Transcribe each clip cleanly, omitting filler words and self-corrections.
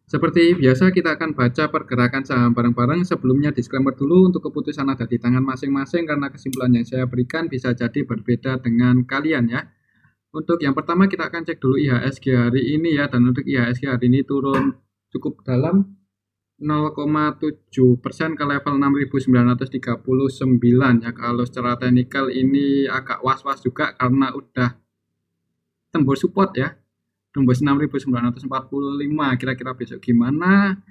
Seperti biasa kita akan baca pergerakan saham bareng-bareng. Sebelumnya disclaimer dulu, untuk keputusan ada di tangan masing-masing karena kesimpulan yang saya berikan bisa jadi berbeda dengan kalian ya. Untuk yang pertama kita akan cek dulu IHSG hari ini ya, dan untuk IHSG hari ini turun cukup dalam 0,7% ke level 6.939 ya. Kalau secara teknikal ini agak was-was juga karena udah tembus support ya, tembus 6.945. Kira-kira besok gimana?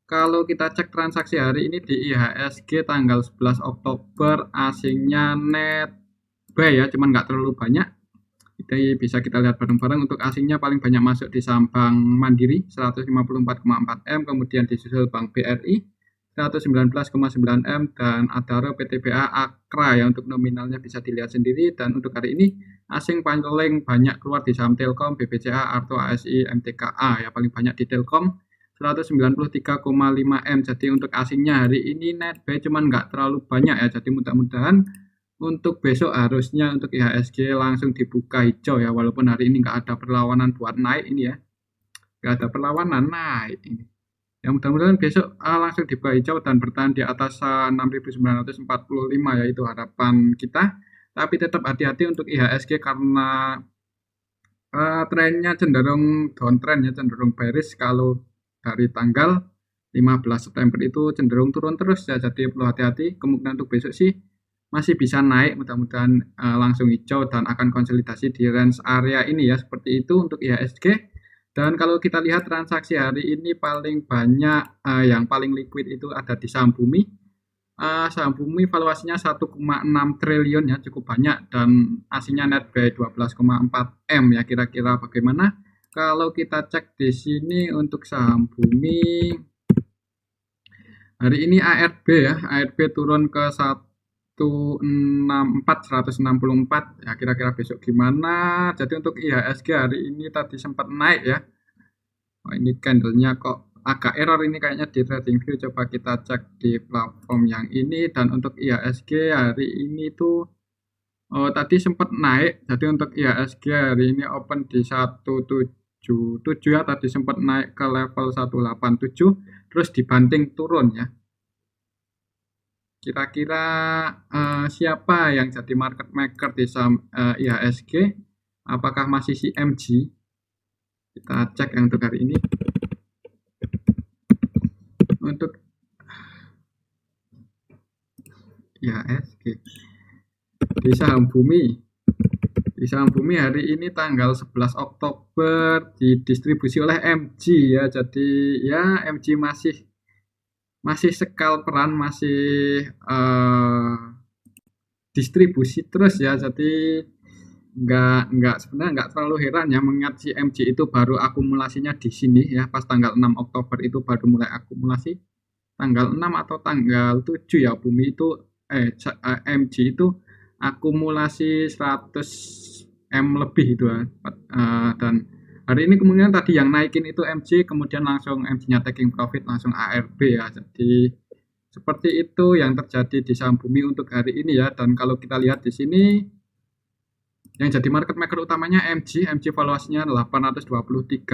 Kalau kita cek transaksi hari ini di IHSG tanggal 11 Oktober, asingnya net buy ya, cuman nggak terlalu banyak. Jadi bisa kita lihat bareng-bareng. Untuk asingnya paling banyak masuk di saham Bank Mandiri 154,4 M, kemudian disusul Bank BRI 119,9 M, dan Adaro, PTBA, Akra ya. Untuk nominalnya bisa dilihat sendiri. Dan untuk hari ini asing paling banyak keluar di saham Telkom, BBCA, Arto, ASI, MTKA ya. Paling banyak di Telkom 193,5 M. Jadi untuk asingnya hari ini net buy cuman nggak terlalu banyak ya. Jadi mudah-mudahan untuk besok harusnya untuk IHSG langsung dibuka hijau ya, walaupun hari ini nggak ada perlawanan buat naik ini ya, nggak ada perlawanan naik ini. Ya mudah-mudahan besok langsung dibuka hijau dan bertahan di atas 6.945 ya, itu harapan kita. Tapi tetap hati-hati untuk IHSG karena trennya cenderung downtrend ya, cenderung bearish. Kalau dari tanggal 15 September itu cenderung turun terus ya, jadi perlu hati-hati. Kemungkinan untuk besok sih masih bisa naik, mudah-mudahan langsung hijau dan akan konsolidasi di range area ini ya, seperti itu untuk IHSG. Dan kalau kita lihat transaksi hari ini paling banyak yang paling liquid itu ada di saham Bumi. Saham Bumi valuasinya 1,6 triliun ya, cukup banyak, dan aslinya net buy 12,4 M ya. Kira-kira bagaimana? Kalau kita cek di sini untuk saham Bumi hari ini ARB ya, ARB turun ke 164 ya, kira-kira besok gimana? Jadi untuk IHSG hari ini tadi sempat naik ya. Oh, ini candlenya kok agak error ini kayaknya di TradingView. Coba kita cek di platform yang ini. Dan untuk IHSG hari ini tuh tadi sempat naik. Jadi untuk IHSG hari ini open di 177 ya, tadi sempat naik ke level 187 terus dibanting turun ya. Kira-kira siapa yang jadi market maker di saham IHSG? Apakah masih si MG? Kita cek yang untuk hari ini. Untuk IHSG di saham Bumi, hari ini tanggal 11 Oktober didistribusi oleh MG ya. Jadi ya MG masih sekal peran, masih distribusi terus ya. Jadi nggak sebenarnya nggak terlalu heran ya, mengingat si MG itu baru akumulasinya di sini ya, pas tanggal 6 Oktober itu baru mulai akumulasi. Tanggal 6 atau tanggal 7 ya, Bumi itu MG itu akumulasi 100 M lebih itu ya. Dan hari ini kemudian tadi yang naikin itu MG, kemudian langsung MG-nya taking profit, langsung ARB ya. Jadi seperti itu yang terjadi di saham Bumi untuk hari ini ya. Dan kalau kita lihat di sini yang jadi market maker utamanya MG valuasinya 823,5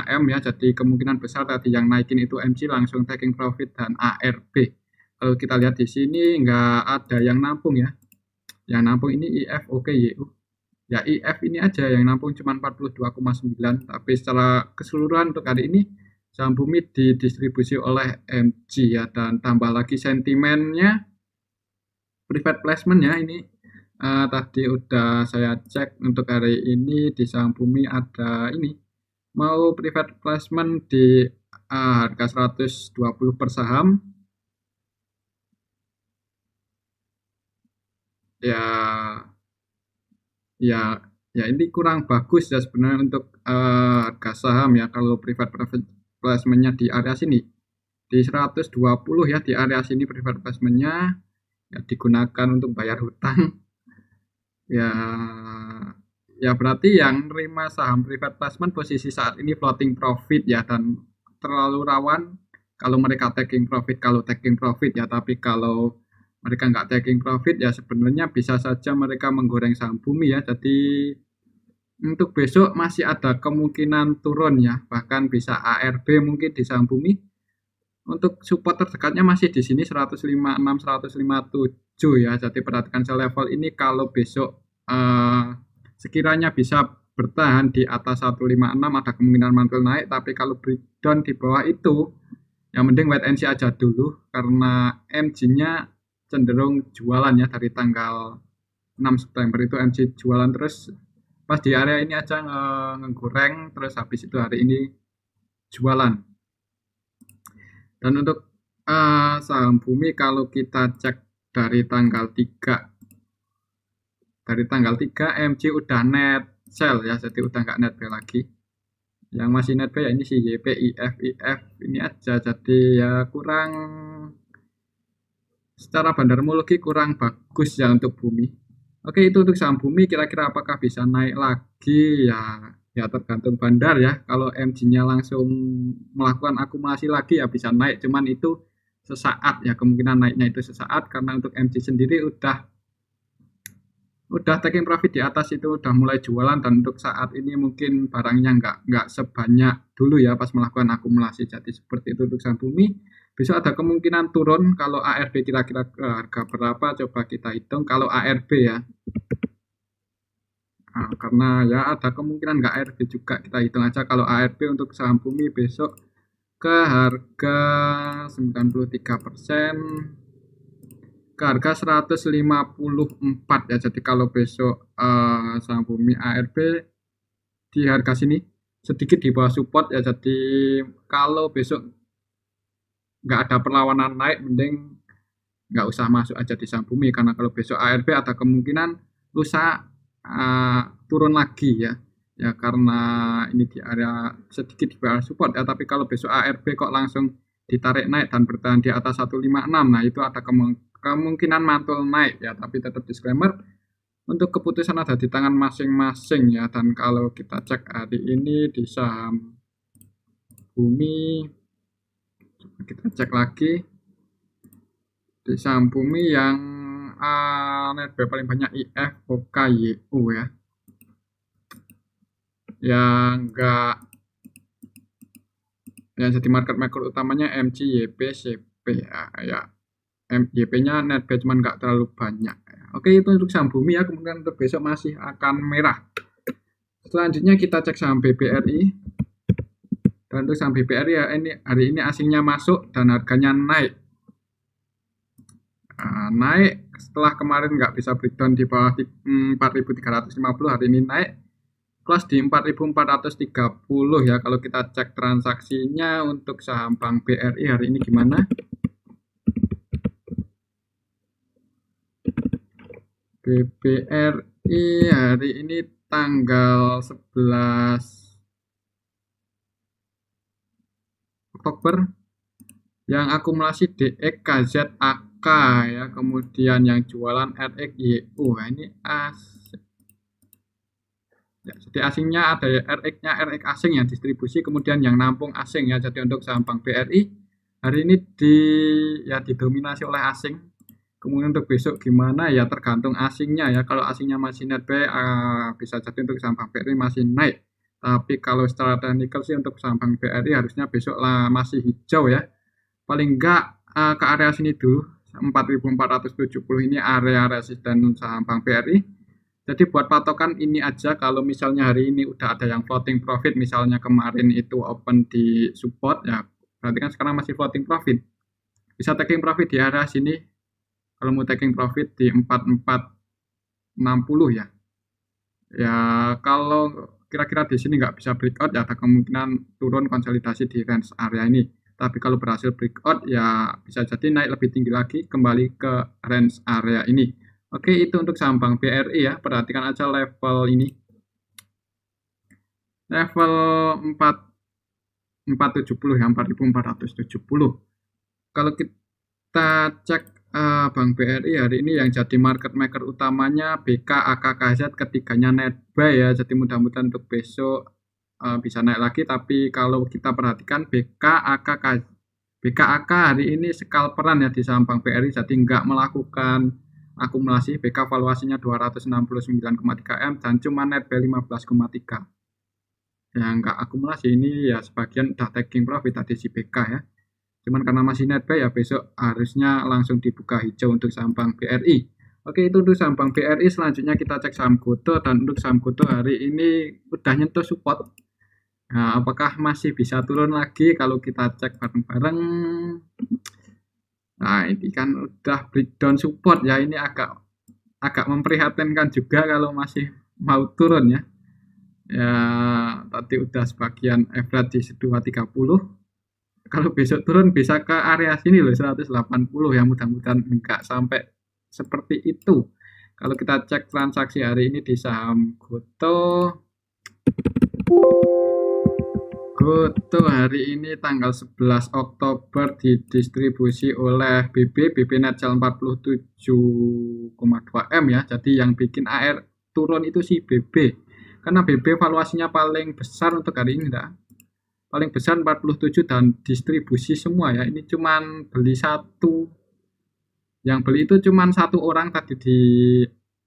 M ya. Jadi kemungkinan besar tadi yang naikin itu MG langsung taking profit dan ARB. Kalau kita lihat di sini nggak ada yang nampung ya. Yang nampung ini IF, oke, YU. Ya IF ini aja yang nampung cuma 42,9. Tapi secara keseluruhan untuk hari ini saham Bumi didistribusi oleh MG ya. Dan tambah lagi sentimennya, private placement ya, ini tadi udah saya cek untuk hari ini di saham Bumi ada ini mau private placement di harga 120 per saham ya. Ya ini kurang bagus ya sebenarnya untuk harga saham ya. Kalau private placement-nya di area sini di 120 ya, di area sini private placement-nya ya digunakan untuk bayar hutang. Ya, ya berarti yang nerima saham private placement posisi saat ini floating profit ya, dan terlalu rawan kalau mereka taking profit. Kalau taking profit ya, tapi kalau mereka nggak taking profit ya sebenarnya bisa saja mereka menggoreng saham Bumi ya. Jadi Untuk besok masih ada kemungkinan turun ya, bahkan bisa ARB mungkin di saham Bumi. Untuk support terdekatnya masih di sini 156, 157 ya. Jadi perhatikan level ini kalau besok sekiranya bisa bertahan di atas 156 ada kemungkinan mantul naik, tapi kalau breakdown di bawah itu yang mending wait and see aja dulu karena MG-nya cenderung jualan ya dari tanggal 6 September itu MG jualan terus pas di area ini aja ngegoreng terus habis itu hari ini jualan. Dan untuk saham Bumi kalau kita cek dari tanggal 3 MG udah net sell ya, jadi udah nggak net buy lagi. Yang masih net buy ya ini si YP, IF ini aja, jadi ya kurang secara bandarmologi kurang bagus ya untuk Bumi. Oke, itu untuk saham Bumi kira-kira apakah bisa naik lagi ya tergantung bandar ya. Kalau MG-nya langsung melakukan akumulasi lagi ya bisa naik, cuman itu sesaat ya, kemungkinan naiknya itu sesaat karena untuk MG sendiri udah taking profit di atas itu udah mulai jualan dan untuk saat ini mungkin barangnya nggak sebanyak dulu ya pas melakukan akumulasi. Jadi seperti itu untuk saham Bumi. Besok ada kemungkinan turun. Kalau ARB kira-kira harga berapa coba kita hitung. Kalau ARB ya karena ya ada kemungkinan nggak ARB juga, kita hitung aja. Kalau ARB untuk saham Bumi besok ke harga 93%, ke harga 154 ya. Jadi kalau besok saham Bumi ARB di harga sini sedikit di bawah support ya. Jadi kalau besok nggak ada perlawanan naik mending nggak usah masuk aja di saham Bumi karena kalau besok ARB ada kemungkinan lusa turun lagi ya karena ini di area sedikit di bawah support ya. Tapi kalau besok ARB kok langsung ditarik naik dan bertahan di atas 156, nah itu ada kemungkinan mantul naik ya. Tapi tetap disclaimer untuk keputusan ada di tangan masing-masing ya. Dan kalau kita cek hari ini di saham Bumi, coba kita cek lagi di saham Bumi yang net buy paling banyak IF, OK, YU ya. Yang enggak yang jadi market maker utamanya MG, YP, CP ya. YP-nya net buy cuman enggak terlalu banyak. Oke, itu untuk saham Bumi ya. Kemungkinan untuk besok masih akan merah. Selanjutnya kita cek saham BBRI. Dan untuk saham BBRI ya ini hari ini asingnya masuk dan harganya naik. Naik setelah kemarin nggak bisa breakdown di bawah 4.350, hari ini naik close di 4.430 ya. Kalau kita cek transaksinya untuk saham Bank BRI hari ini gimana? BBRI hari ini tanggal 11 Oktober yang akumulasi DX, KZAK ya, kemudian yang jualan RX, YU. Ini asing. Ya, jadi asingnya ada ya, RX-nya RX asing yang distribusi, kemudian yang nampung asing ya. Jadi untuk saham Bank BRI hari ini didominasi oleh asing. Kemudian untuk besok gimana ya tergantung asingnya ya. Kalau asingnya masih net buy bisa jadi untuk saham Bank BRI masih naik. Tapi kalau secara teknikal sih untuk saham Bank BRI harusnya besok masih hijau ya. Paling enggak ke area sini dulu 4.470 ini area resisten saham Bank BRI. Jadi buat patokan ini aja. Kalau misalnya hari ini udah ada yang floating profit, misalnya kemarin itu open di support ya, berarti kan sekarang masih floating profit. Bisa taking profit di area sini. Kalau mau taking profit di 4460 ya. Ya kalau kira-kira di sini nggak bisa breakout ya ada kemungkinan turun konsolidasi di range area ini. Tapi kalau berhasil breakout ya bisa jadi naik lebih tinggi lagi kembali ke range area ini. Oke, itu untuk saham Bank BRI ya. Perhatikan aja level ini. Level 470 ya, 4.470. Kalau kita cek Bank BRI hari ini yang jadi market maker utamanya BK, AK, KZ, ketiganya net buy ya. Jadi mudah-mudahan untuk besok bisa naik lagi. Tapi kalau kita perhatikan BK, AK hari ini scalperan ya di saham Bank BRI, jadi nggak melakukan akumulasi, BK valuasinya 269,3 M dan cuma net B 15,3. Yang nggak akumulasi ini ya sebagian udah taking profit tadi si BK ya. Cuman karena masih net B ya besok harusnya langsung dibuka hijau untuk saham Bank BRI. Oke, itu untuk saham Bank BRI. Selanjutnya kita cek saham GoTo, dan untuk saham GoTo hari ini udah nyentuh support. Nah, apakah masih bisa turun lagi kalau kita cek bareng-bareng? Nah, ini kan udah breakdown support ya, ini agak memprihatinkan juga kalau masih mau turun ya. Ya, tadi udah sebagian average di 230. Kalau besok turun bisa ke area sini loh, 180 ya, mudah-mudahan enggak sampai seperti itu. Kalau kita cek transaksi hari ini di saham GoTo hari ini tanggal 11 Oktober didistribusi oleh BB net sell 47,2 M ya. Jadi yang bikin AR turun itu si BB. Karena BB valuasinya paling besar untuk hari ini dah. Paling besar 47 dan distribusi semua ya. Ini cuman beli satu. Yang beli itu cuman satu orang tadi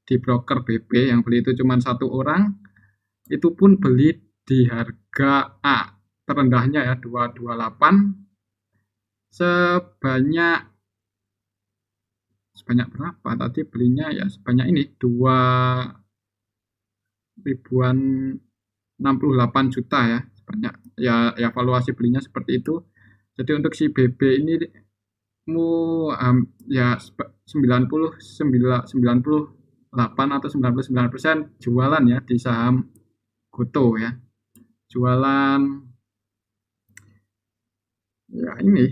di broker BB, yang beli itu cuman satu orang. Itu pun beli di harga A terendahnya ya 228 sebanyak berapa tadi belinya ya, sebanyak ini 2.068 juta ya, sebanyak ya valuasi belinya seperti itu. Jadi untuk si BB ini ya 98 atau 99% jualan ya di saham GoTo ya, jualan ya. Ini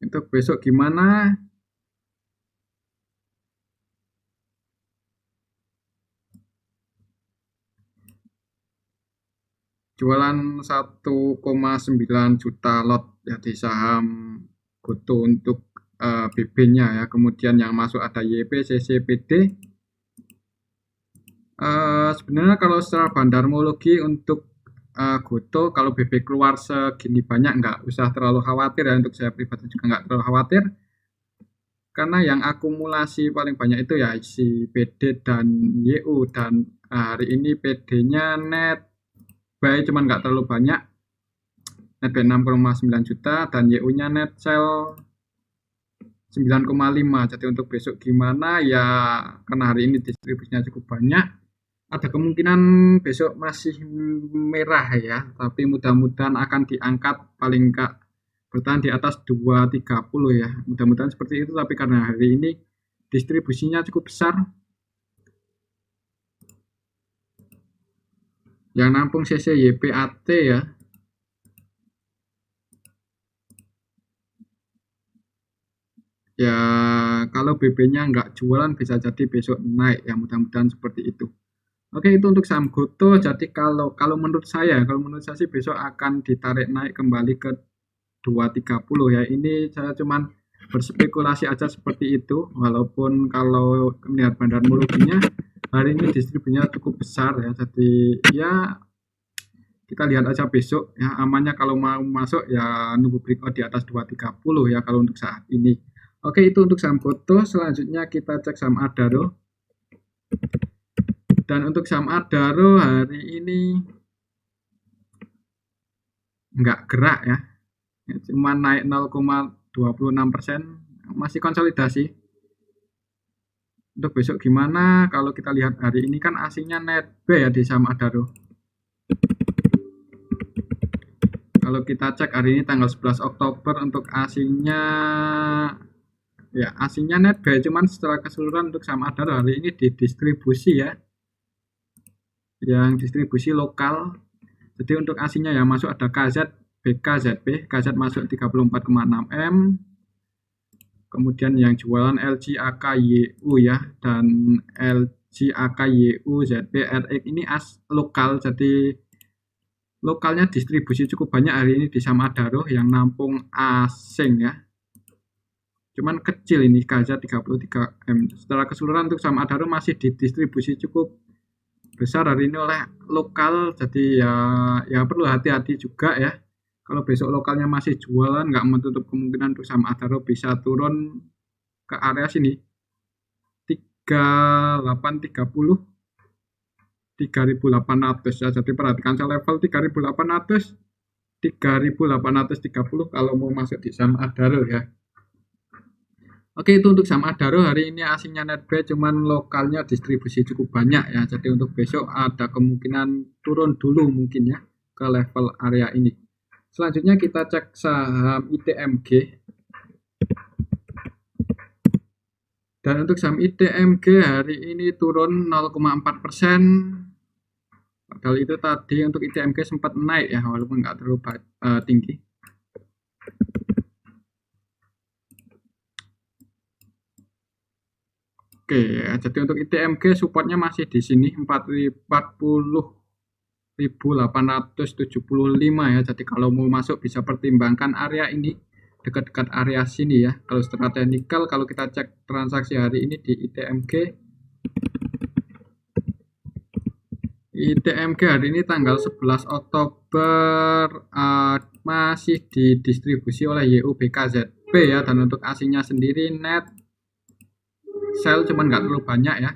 untuk besok gimana? Jualan 1,9 juta lot ya di saham GoTo untuk BB-nya ya. Kemudian yang masuk ada YP, CC, PD. Sebenarnya kalau secara bandarmologi untuk GoTo, kalau BB keluar segini banyak nggak usah terlalu khawatir ya. Untuk saya pribadi juga nggak terlalu khawatir, karena yang akumulasi paling banyak itu ya si PD dan YU, dan hari ini PD-nya net buy cuman nggak terlalu banyak, net buy 6,9 juta dan YU-nya net sell 9,5. Jadi untuk besok gimana ya, karena hari ini distribusinya cukup banyak, ada kemungkinan besok masih merah ya, tapi mudah-mudahan akan diangkat paling enggak bertahan di atas 230 ya, mudah-mudahan seperti itu. Tapi karena hari ini distribusinya cukup besar, yang nampung CC YPAT ya, ya kalau BB-nya nggak jualan bisa jadi besok naik ya, mudah-mudahan seperti itu. Oke, itu untuk saham GoTo. Jadi kalau menurut saya sih besok akan ditarik naik kembali ke 230 ya. Ini saya cuman berspekulasi aja seperti itu, walaupun kalau melihat bandarmologinya hari ini distribusinya cukup besar ya. Jadi ya kita lihat aja besok ya, amannya kalau mau masuk ya nunggu breakout di atas 230 ya kalau untuk saat ini. Oke, itu untuk saham GoTo. Selanjutnya kita cek saham Adaro. Dan untuk saham Adaro hari ini nggak gerak ya, cuma naik 0,26%, masih konsolidasi. Untuk besok gimana? Kalau kita lihat hari ini kan asingnya net B ya di saham Adaro. Kalau kita cek hari ini tanggal 11 Oktober untuk asingnya ya, asingnya net B, cuman secara keseluruhan untuk saham Adaro hari ini didistribusi ya, yang distribusi lokal. Jadi untuk asingnya yang masuk ada KZ, BK, ZB. KZ masuk 34,6 M. Kemudian yang jualan LG, AK, YU ya, dan LG, AK, YU, ZB, RX ini lokal. Jadi lokalnya distribusi cukup banyak hari ini di saham Adaro, yang nampung asing ya. Cuman kecil ini KZ 33 M. Secara keseluruhan untuk saham Adaro masih didistribusi cukup besar hari ini oleh lokal. Jadi ya perlu hati-hati juga ya. Kalau besok lokalnya masih jualan, nggak menutup kemungkinan untuk saham Adaro bisa turun ke area sini. 3830 3.800 ya. Jadi perhatikan saya level 3.800 3.830 kalau mau masuk di saham Adaro ya. Oke, itu untuk saham Adaro hari ini asingnya netbuy, cuman lokalnya distribusi cukup banyak ya. Jadi untuk besok ada kemungkinan turun dulu mungkin ya ke level area ini. Selanjutnya kita cek saham ITMG. Dan untuk saham ITMG hari ini turun 0,4%. Padahal itu tadi untuk ITMG sempat naik ya, walaupun nggak terlalu tinggi. Oke, ya, jadi untuk ITMG supportnya masih di sini 40.875 ya. Jadi kalau mau masuk bisa pertimbangkan area ini dekat-dekat area sini ya. Kalau secara teknikal, kalau kita cek transaksi hari ini di ITMG hari ini tanggal 11 Oktober masih didistribusi oleh YUBKZP ya. Dan untuk asingnya sendiri net sell cuman nggak terlalu banyak ya.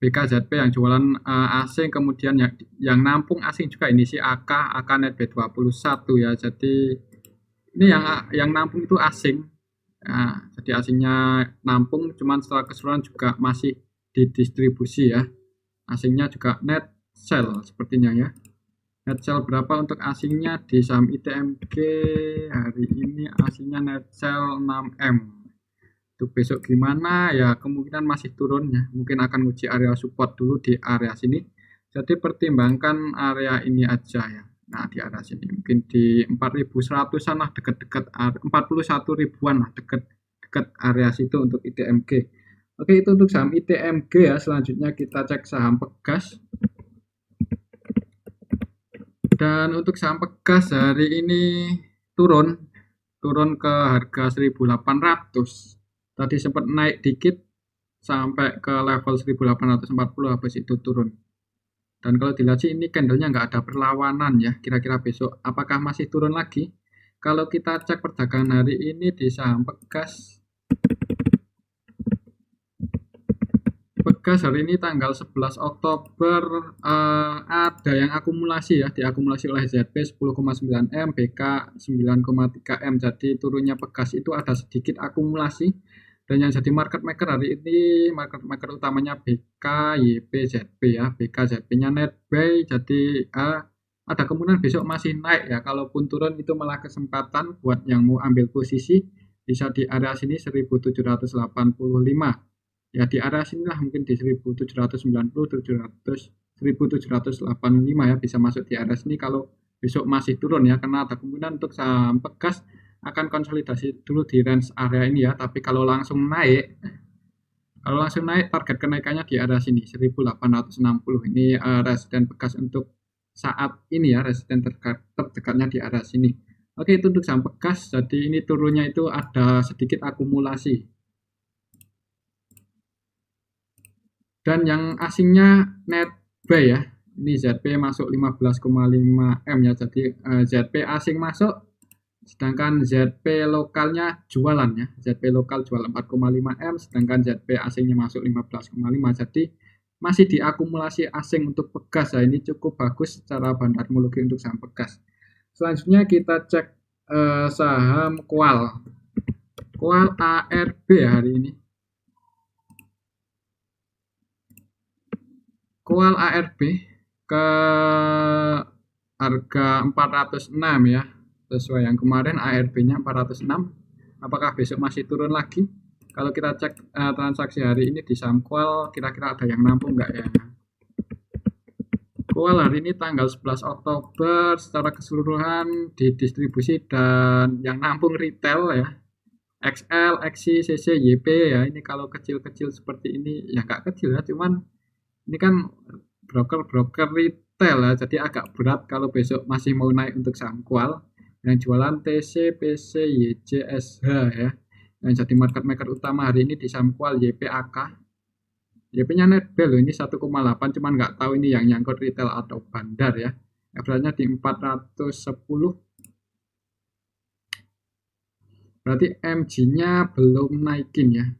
BKZP yang jualan asing, kemudian yang nampung asing juga ini si AK net B21 ya. Jadi ini yang nampung itu asing. Nah, jadi asingnya nampung, cuman secara keseluruhan juga masih didistribusi ya. Asingnya juga net sell sepertinya ya. Net sell berapa untuk asingnya di saham ITMG hari ini? Asingnya net sell 6M. Untuk besok gimana ya, kemungkinan masih turun ya, mungkin akan uji area support dulu di area sini. Jadi pertimbangkan area ini aja ya. Nah, di area sini mungkin di 4.100-an lah, dekat-dekat 41 ribuan lah, dekat area situ untuk ITMG. Oke, itu untuk saham ITMG ya. Selanjutnya kita cek saham Pegas. Dan untuk saham Pegas hari ini turun ke harga 1.800. Tadi sempat naik dikit sampai ke level 1840, habis itu turun. Dan kalau dilihat sih ini candlenya nggak ada perlawanan ya. Kira-kira besok apakah masih turun lagi? Kalau kita cek perdagangan hari ini di saham Pegas hari ini tanggal 11 Oktober ada yang akumulasi ya, diakumulasi oleh ZP 10,9M, BK 9,3M. Jadi turunnya Pegas itu ada sedikit akumulasi. Dan yang jadi market maker hari ini, market maker utamanya BK, YP, ZP ya. BK, ZP-nya net buy, jadi ada kemungkinan besok masih naik ya. Kalaupun turun itu malah kesempatan buat yang mau ambil posisi, bisa di area sini 1785. Ya di area sinilah mungkin di 1790, 1785 ya, bisa masuk di area sini kalau besok masih turun ya, karena ada kemungkinan untuk saham Pegas akan konsolidasi dulu di range area ini ya. Tapi kalau langsung naik target kenaikannya di area sini 1860. Ini resisten Pegas untuk saat ini ya, resisten terdekatnya di area sini. Oke, itu untuk saham Pegas. Jadi ini turunnya itu ada sedikit akumulasi. Dan yang asingnya net buy ya, ini ZP masuk 15,5M ya. Jadi ZP asing masuk, sedangkan ZP lokalnya jualan ya. ZP lokal jual 4,5M, sedangkan ZP asingnya masuk 15,5. Jadi masih diakumulasi asing untuk Pegas ya. Ini cukup bagus secara bandarmologi untuk saham Pegas. Selanjutnya kita cek saham Kual ARB hari ini. Kual ARB ke harga 406 ya, sesuai yang kemarin ARB-nya 406. Apakah besok masih turun lagi? Kalau kita cek transaksi hari ini di saham Kual, kira-kira ada yang nampung nggak ya? Kual hari ini tanggal 11 Oktober secara keseluruhan didistribusi, dan yang nampung retail ya, XL, XC, CC, YP ya. Ini kalau kecil-kecil seperti ini ya nggak kecil ya, cuman ini kan broker retail ya, jadi agak berat kalau besok masih mau naik untuk saham Kual. Yang jualan TC, PC, YJ, SH ya. Yang jadi market maker utama hari ini di saham Kual YPAK. YP-nya net buy loh, ini 1,8, cuman nggak tahu ini yang nyangkut retail atau bandar ya. Average-nya di 410. Berarti MG-nya belum naikin ya.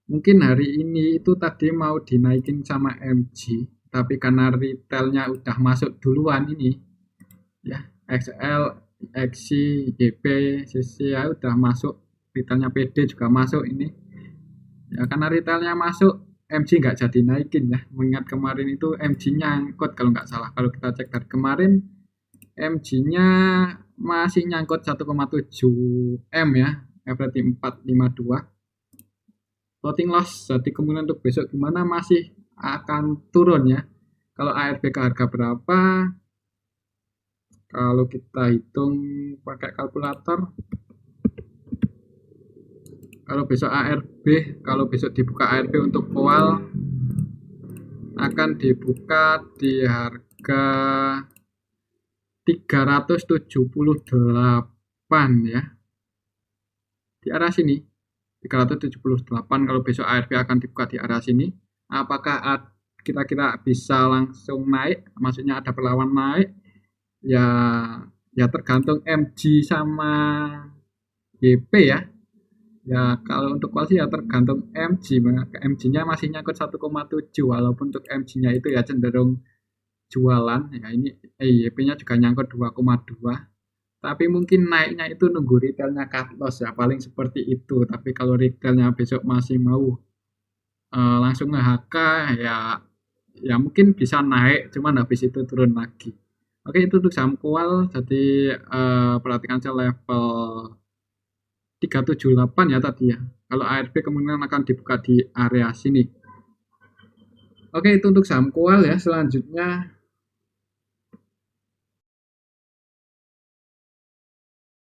Mungkin hari ini itu tadi mau dinaikin sama MG, tapi karena retailnya udah masuk duluan ini, ya XL, XC, YP, CC ya udah masuk, retailnya PD juga masuk ini. Ya karena retailnya masuk, MG nggak jadi naikin ya. Mengingat kemarin itu MG nyangkut kalau nggak salah. Kalau kita cek dari kemarin, MG-nya masih nyangkut 1,7 M ya, berarti 452 floating loss. Jadi kemungkinan untuk besok gimana masih akan turun ya. Kalau ARB ke harga berapa? Kalau kita hitung pakai kalkulator, kalau besok dibuka ARB untuk kowal akan dibuka di harga 378 ya. Di arah sini 378 kalau besok ARB akan dibuka di arah sini. Apakah kira-kira bisa langsung naik? Maksudnya ada perlawan naik? Ya tergantung MG sama YP ya. Ya kalau untuk kual sih ya tergantung MG. MG-nya masih nyangkut 1,7 walaupun untuk MG-nya itu ya cenderung jualan. Ya ini YP-nya juga nyangkut 2,2. Tapi mungkin naiknya itu nunggu retailnya cut loss ya, paling seperti itu. Tapi kalau retailnya besok masih mau langsung nge-HK ya mungkin bisa naik, cuman habis itu turun lagi. Oke, itu untuk saham kual. Jadi perhatikan saya level 378 ya tadi ya. Kalau ARB kemungkinan akan dibuka di area sini. Oke, itu untuk saham kual ya. Selanjutnya